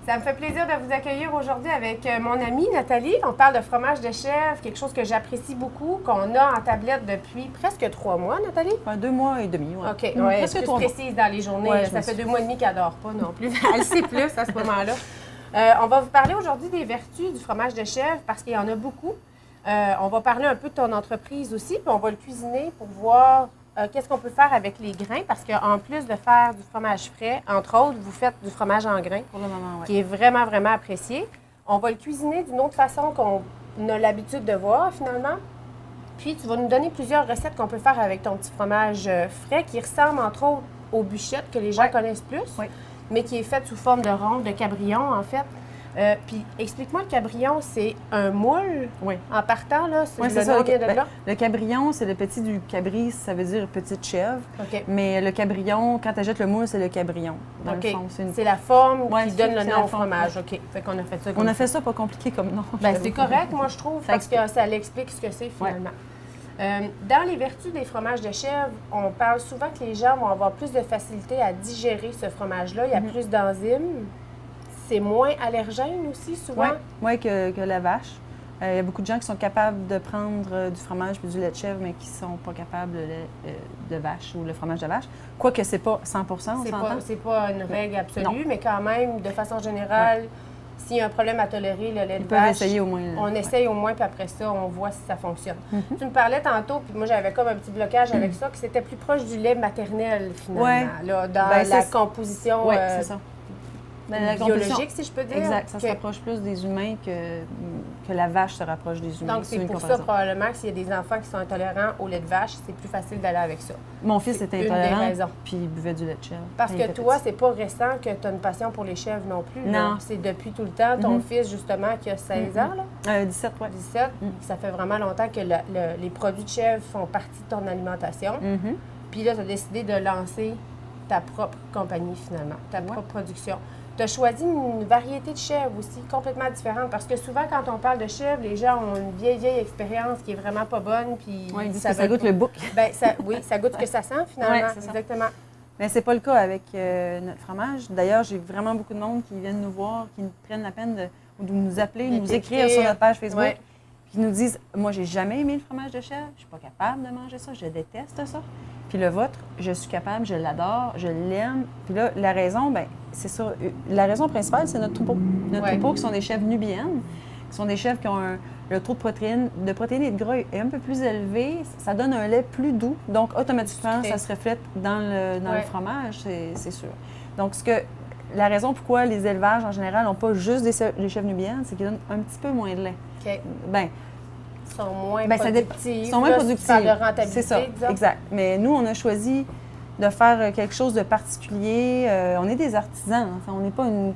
Ça me fait plaisir de vous accueillir aujourd'hui avec mon amie Nathalie. On parle de fromage de chèvre, quelque chose que j'apprécie beaucoup, qu'on a en tablette depuis presque 3 mois, Nathalie? 2 mois et demi, oui. OK, ouais, presque plus précise dans les journées. Ouais, ça fait 2 mois et demi qu'elle dort pas non plus. Elle sait plus à ce moment-là. On va vous parler aujourd'hui des vertus du fromage de chèvre parce qu'il y en a beaucoup. On va parler un peu de ton entreprise aussi, puis on va le cuisiner pour voir qu'est-ce qu'on peut faire avec les grains, parce qu'en plus de faire du fromage frais, entre autres, vous faites du fromage en grains, pour le moment, oui. qui est vraiment, vraiment apprécié. On va le cuisiner d'une autre façon qu'on a l'habitude de voir, finalement. Puis, tu vas nous donner plusieurs recettes qu'on peut faire avec ton petit fromage frais, qui ressemble, entre autres, aux bûchettes que les gens connaissent plus, mais qui est fait sous forme de ronde, de cabrion, en fait. Puis, explique-moi, le cabrion, c'est un moule en partant, là? Oui, c'est ça. Le cabrion, c'est le petit du cabri, ça veut dire petite chèvre. Mais le cabrion, quand tu achètes le moule, c'est le cabrion. Dans le fond, c'est la forme qui donne le nom au fromage. OK. Fait qu'on a fait ça On a fait ça pas compliqué comme nom. Bien, c'est correct, moi, je trouve, parce que ça l'explique ce que c'est, finalement. Dans les vertus des fromages de chèvre, on parle souvent que les gens vont avoir plus de facilité à digérer ce fromage-là. Il y a plus d'enzymes. C'est moins allergène aussi, souvent? Oui, que la vache. Il y a beaucoup de gens qui sont capables de prendre du fromage et du lait de chèvre, mais qui ne sont pas capables de lait de vache ou le fromage de vache. Quoique ce n'est pas 100 on s'entend? C'est pas une règle absolue, mais quand même, de façon générale, s'il y a un problème à tolérer le lait de vache, essayer au moins. On essaye au moins, puis après ça, on voit si ça fonctionne. Tu me parlais tantôt, puis moi, j'avais comme un petit blocage avec ça, que c'était plus proche du lait maternel, finalement, là, dans la composition. Oui, c'est ça. Biologique, si je peux dire. Exact. Ça se rapproche plus des humains que la vache se rapproche des humains. Donc, c'est pour ça, probablement, que s'il y a des enfants qui sont intolérants au lait de vache, c'est plus facile d'aller avec ça. Mon fils était intolérant, puis il buvait du lait de chèvre. Parce que toi, c'est pas récent que tu as une passion pour les chèvres non plus. Non. C'est depuis tout le temps. Ton fils, justement, qui a 16 ans, là? 17, oui. 17. Ça fait vraiment longtemps que les produits de chèvre font partie de ton alimentation. Puis là, tu as décidé de lancer ta propre compagnie, finalement, ta propre production. Tu as choisi une variété de chèvres aussi complètement différente parce que souvent, quand on parle de chèvres, les gens ont une vieille expérience qui est vraiment pas bonne. Puis ils disent que ça goûte le bouc. Bien, ça goûte ce que ça sent finalement. C'est exactement. Mais c'est pas le cas avec notre fromage. D'ailleurs, j'ai vraiment beaucoup de monde qui viennent nous voir, qui nous prennent la peine de nous appeler, nous écrire sur notre page Facebook, qui nous disent « Moi, j'ai jamais aimé le fromage de chèvre, je suis pas capable de manger ça, je déteste ça. » Puis le vôtre, je suis capable, je l'adore, je l'aime. Puis là, la raison, bien, c'est ça. La raison principale, c'est notre troupeau. Notre troupeau, qui sont des chèvres nubiennes, qui sont des chèvres qui ont le taux de protéines et de gras est un peu plus élevé. Ça donne un lait plus doux. Donc, automatiquement, ça se reflète dans le fromage, c'est sûr. Donc, la raison pourquoi les élevages, en général, n'ont pas juste des chèvres nubiennes, c'est qu'ils donnent un petit peu moins de lait. OK. Bien, sont moins productifs. Sont moins productifs. De rentabilité, c'est ça, disons. exact. Mais nous, on a choisi de faire quelque chose de particulier. On est des artisans. Hein. On n'est pas une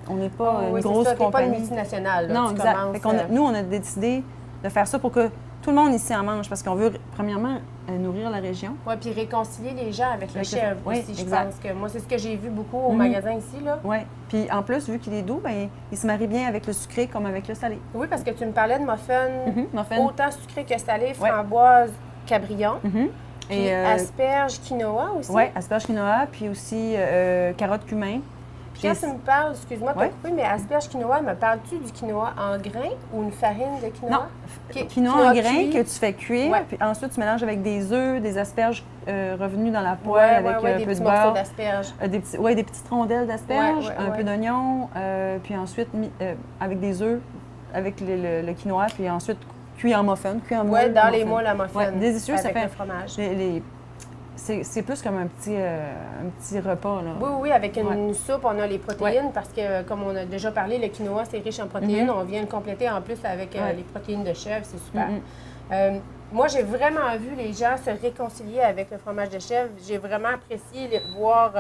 grosse compagnie. Pas une multinationale. Là, non, exact. Nous, on a décidé de faire ça pour que tout le monde ici en mange, parce qu'on veut, premièrement, nourrir la région. Oui, puis réconcilier les gens avec le chèvre aussi, je pense. Que moi, c'est ce que j'ai vu beaucoup au magasin ici, là. Oui. Puis en plus, vu qu'il est doux, bien, il se marie bien avec le sucré comme avec le salé. Oui, parce que tu me parlais de muffins, autant sucré que salé, framboise, cabrion. Et asperges quinoa aussi. Oui, asperges quinoa, puis aussi carottes cumin. Puis quand tu me parles, excuse-moi de te couper, mais asperges quinoa, me parles-tu du quinoa en grains ou une farine de quinoa? Non, quinoa en grains que tu fais cuire, puis ensuite tu mélanges avec des œufs, des asperges revenues dans la poêle avec un peu de beurre. Des petites rondelles d'asperges, un peu d'oignon, puis ensuite avec des œufs, avec le quinoa, puis ensuite cuit en muffin, cuit en moule. Oui, dans les moules à muffin. Ouais, délicieux, avec ça fait le fromage. C'est plus comme un petit repas. Là. Oui, avec une soupe, on a les protéines parce que, comme on a déjà parlé, le quinoa, c'est riche en protéines. On vient le compléter en plus avec les protéines de chèvre, c'est super. Moi, j'ai vraiment vu les gens se réconcilier avec le fromage de chèvre. J'ai vraiment apprécié voir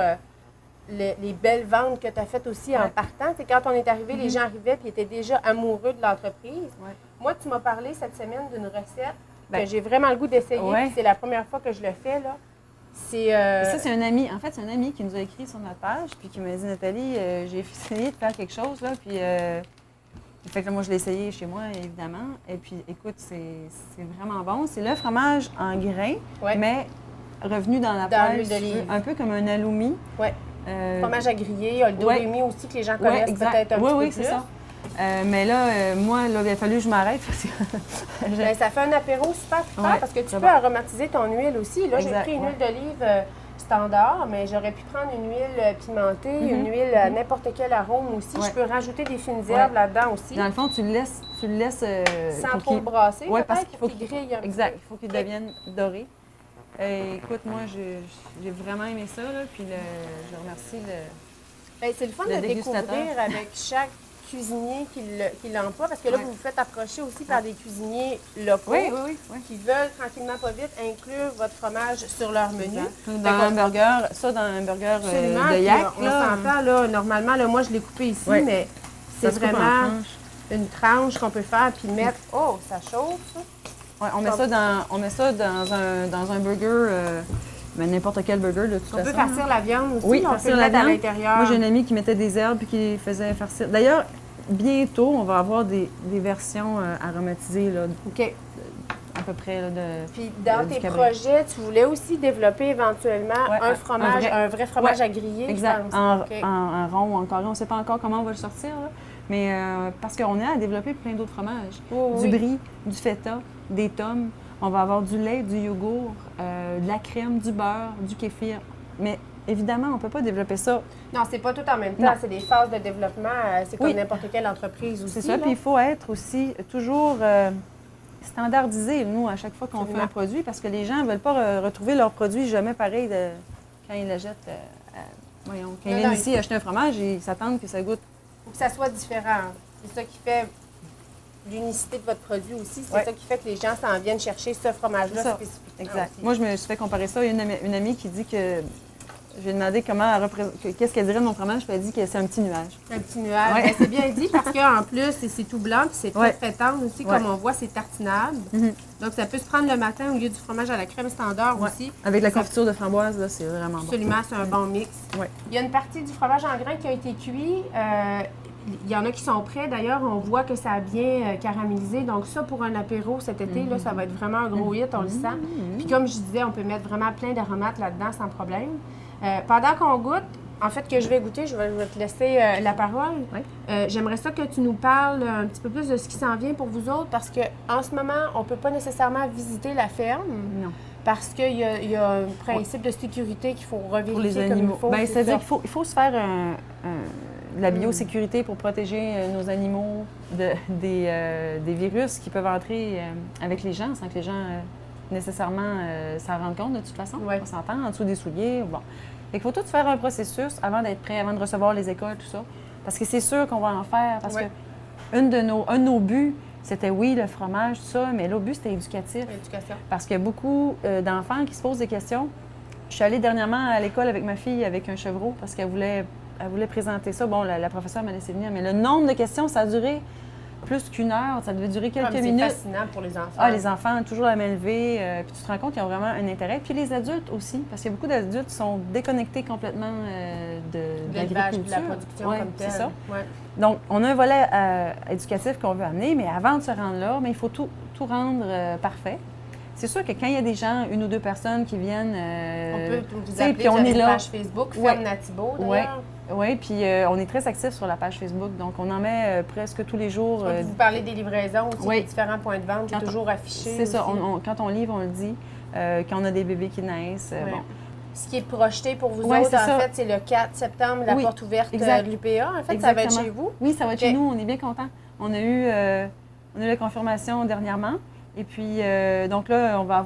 les belles ventes que tu as faites aussi en partant. C'est quand on est arrivé, les gens arrivaient et étaient déjà amoureux de l'entreprise. Moi, tu m'as parlé cette semaine d'une recette que j'ai vraiment le goût d'essayer. C'est la première fois que je le fais, là. Ça, c'est un ami. En fait, c'est un ami qui nous a écrit sur notre page, puis qui m'a dit, Nathalie, j'ai essayé de faire quelque chose, là, puis fait que moi, je l'ai essayé chez moi, évidemment. Et puis, écoute, c'est vraiment bon. C'est le fromage en grains, mais revenu dans la poêle, un peu comme un halloumi. Fromage à griller, il y a le Doremi aussi que les gens connaissent peut-être un petit peu plus. C'est ça. Mais là, moi, il a fallu que je m'arrête. Bien, ça fait un apéro super fort parce que tu peux aromatiser ton huile aussi. Là, j'ai pris une huile d'olive standard, mais j'aurais pu prendre une huile pimentée, une huile à n'importe quel arôme aussi. Je peux rajouter des fines herbes là-dedans aussi. Dans le fond, tu le laisses sans trop le brasser, parce qu'il faut qu'il grille un Exact, il faut qu'il devienne doré. Écoute, moi, j'ai vraiment aimé ça, là, puis je remercie Bien, c'est le fun de découvrir avec chaque cuisinier qui l'emploie, parce que là, vous vous faites approcher aussi par des cuisiniers locaux qui veulent tranquillement, pas vite, inclure votre fromage sur leur menu. Dans un burger, de yak. On s'entend, là, normalement, là, moi, je l'ai coupé ici, mais c'est vraiment une tranche qu'on peut faire puis mettre... Oh, ça chauffe, ça! Oui, on met ça dans un burger... Mais n'importe quel burger, de toute façon. On peut farcir la viande aussi, oui, on peut le mettre à l'intérieur. Moi, j'ai une amie qui mettait des herbes et qui faisait farcir. D'ailleurs, bientôt, on va avoir des versions aromatisées, là, à peu près. Là, puis dans tes projets, tu voulais aussi développer éventuellement un vrai fromage à griller, exact. Je pense. En rond ou en carré. On ne sait pas encore comment on va le sortir, là. Mais parce qu'on est à développer plein d'autres fromages. Du brie, du feta, des tomes. On va avoir du lait, du yogourt, de la crème, du beurre, du kéfir. Mais évidemment, on ne peut pas développer ça. Non, c'est pas tout en même temps. C'est des phases de développement. C'est comme n'importe quelle entreprise aussi. C'est ça. Puis il faut être aussi toujours standardisé, nous, à chaque fois qu'on fait un produit, parce que les gens ne veulent pas retrouver leur produit jamais pareil quand ils l'achètent. Quand ils viennent ici acheter un fromage, ils s'attendent que ça goûte. Il faut que ça soit différent. C'est ça qui fait l'unicité de votre produit aussi. C'est ça qui fait que les gens s'en viennent chercher ce fromage-là spécifiquement. Exact. Aussi. Moi, je me suis fait comparer ça. Il y a une amie qui dit que... J'ai demandé qu'est-ce qu'elle dirait de mon fromage, puis elle dit que c'est un petit nuage. Un petit nuage. Ouais. C'est bien dit parce qu'en plus, c'est tout blanc, puis c'est très, très tendre aussi. Comme on voit, c'est tartinable. Donc, ça peut se prendre le matin au lieu du fromage à la crème standard aussi. Avec la confiture de framboise, là, c'est vraiment absolument, c'est un bon mix. Il y a une partie du fromage en grains qui a été cuit. Il y en a qui sont prêts. D'ailleurs, on voit que ça a bien caramélisé. Donc ça, pour un apéro cet été, là, ça va être vraiment un gros hit, on le sent. Puis comme je disais, on peut mettre vraiment plein d'aromates là-dedans sans problème. Pendant qu'on goûte, en fait, que je vais goûter, je vais te laisser la parole. J'aimerais ça que tu nous parles un petit peu plus de ce qui s'en vient pour vous autres, parce qu'en ce moment, on ne peut pas nécessairement visiter la ferme. Non. Parce qu'il y a un principe de sécurité qu'il faut revérifier pour les animaux. Comme il faut. C'est-à-dire qu'il faut se faire de la biosécurité pour protéger nos animaux des virus qui peuvent entrer avec les gens sans que les gens nécessairement s'en rendent compte de toute façon. On s'entend en dessous des souliers. Bon. Il faut tout faire un processus avant d'être prêt, avant de recevoir les écoles, tout ça. Parce que c'est sûr qu'on va en faire. Parce que un de nos buts, c'était le fromage, tout ça, mais l'autre but, c'était éducatif. Parce qu'il y a beaucoup d'enfants qui se posent des questions. Je suis allée dernièrement à l'école avec ma fille avec un chevreau parce qu'elle voulait présenter ça. Bon, la professeure m'a laissé venir, mais le nombre de questions, ça a duré plus qu'une heure. Ça devait durer quelques minutes. C'est fascinant pour les enfants. Ah, les enfants, toujours la main levée. Puis tu te rends compte qu'ils ont vraiment un intérêt. Puis les adultes aussi, parce qu'il y a beaucoup d'adultes qui sont déconnectés complètement de l'agriculture. De la production comme telle. C'est ça. Donc, on a un volet éducatif qu'on veut amener, mais avant de se rendre là, il faut tout rendre parfait. C'est sûr que quand il y a des gens, une ou deux personnes qui viennent... on peut vous appeler, puis on est là. Page Facebook, Ferme Natibo, d'ailleurs. Oui, puis on est très actifs sur la page Facebook, donc on en met presque tous les jours. Vous parlez des livraisons aussi, des différents points de vente, qui est toujours affiché. C'est ça, quand on livre, on le dit, quand on a des bébés qui naissent. Bon. Ce qui est projeté pour vous autres, en fait, c'est le 4 septembre, la porte ouverte de l'UPA. En fait, ça va être chez vous? Oui, ça va être chez nous, on est bien contents. On a eu la confirmation dernièrement. Et puis, donc là, il va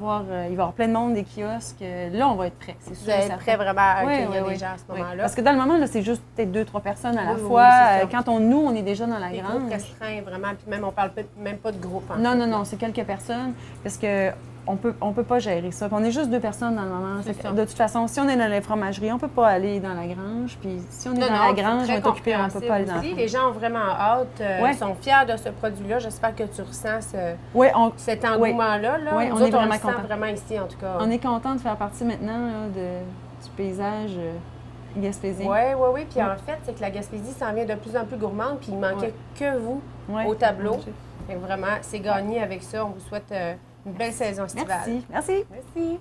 y avoir plein de monde, des kiosques. Là, on va être prêts, c'est sûr. Vous allez être prêts vraiment à accueillir les gens à ce moment-là. Parce que dans le moment, là, c'est juste peut-être 2-3 personnes à la fois. Quand on est déjà dans la grange. Groupes restreints, vraiment. Puis même, on parle même pas de groupe. Non, c'est quelques personnes. Parce que on peut pas gérer ça. Puis on est juste 2 personnes dans le moment. De toute façon, si on est dans la fromagerie, on peut pas aller dans la grange. Puis si on est dans la grange, on est occupé, on peut pas aller dans la grange. Les gens ont vraiment hâte. Ils sont fiers de ce produit-là. J'espère que tu ressens cet engouement-là. Oui, on est vraiment contents. Vraiment ici, en tout cas. On est content de faire partie maintenant du paysage gaspésien. Oui. Puis en fait, c'est que la Gaspésie s'en vient de plus en plus gourmande. Puis il manquait que vous au tableau. Donc, vraiment, c'est gagné avec ça. On vous souhaite une belle saison estivale. Merci. Merci.